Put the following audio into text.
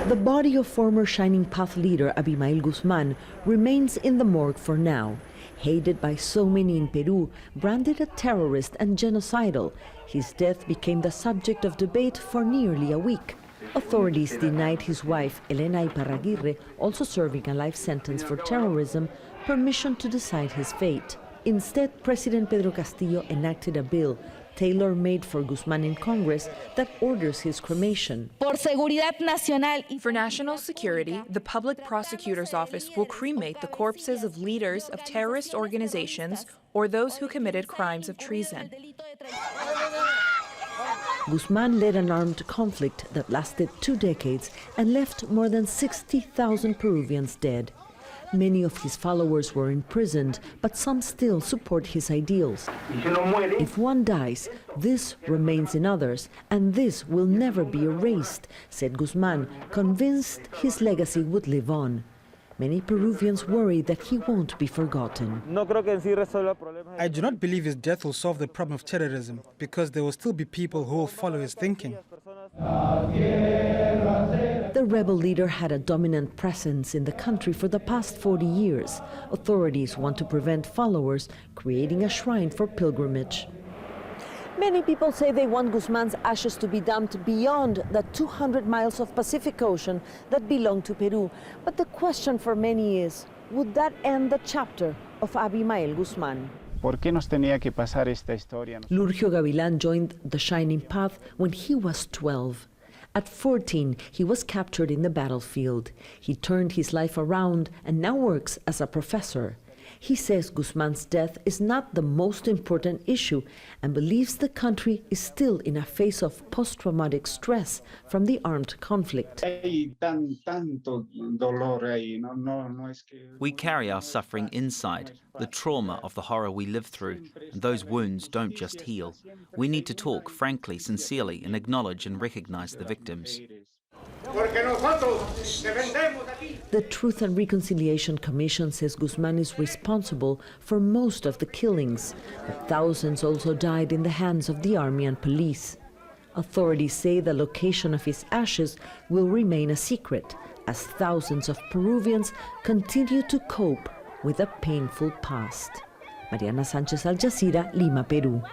The body of former Shining Path leader Abimael Guzman remains in the morgue for now. Hated by so many in Peru, branded a terrorist and genocidal, his death became the subject of debate for nearly a week. Authorities denied his wife, Elena Iparraguirre, also serving a life sentence for terrorism, permission to decide his fate. Instead, President Pedro Castillo enacted a bill tailor-made for Guzman in Congress that orders his cremation. For national security, the Public Prosecutor's Office will cremate the corpses of leaders of terrorist organizations or those who committed crimes of treason. Guzman led an armed conflict that lasted 2 decades and left more than 60,000 Peruvians dead. Many of his followers were imprisoned, but some still support his ideals. If one dies, this remains in others, and this will never be erased, said Guzman, convinced his legacy would live on. Many Peruvians worry that he won't be forgotten. I do not believe his death will solve the problem of terrorism, because there will still be people who will follow his thinking. The rebel leader had a dominant presence in the country for the past 40 years. Authorities want to prevent followers creating a shrine for pilgrimage. Many people say they want Guzman's ashes to be dumped beyond the 200 miles of Pacific Ocean that belong to Peru. But the question for many is, would that end the chapter of Abimael Guzman? Lurgio Gavilán joined the Shining Path when he was 12. At 14, he was captured in the battlefield. He turned his life around and now works as a professor. He says Guzman's death is not the most important issue and believes the country is still in a phase of post-traumatic stress from the armed conflict. We carry our suffering inside, the trauma of the horror we lived through, and those wounds don't just heal. We need to talk frankly, sincerely, and acknowledge and recognize the victims. The Truth and Reconciliation Commission says Guzman is responsible for most of the killings, but thousands also died in the hands of the army and police. Authorities say the location of his ashes will remain a secret, as thousands of Peruvians continue to cope with a painful past. Mariana Sanchez, AlJazeera, Lima, Peru.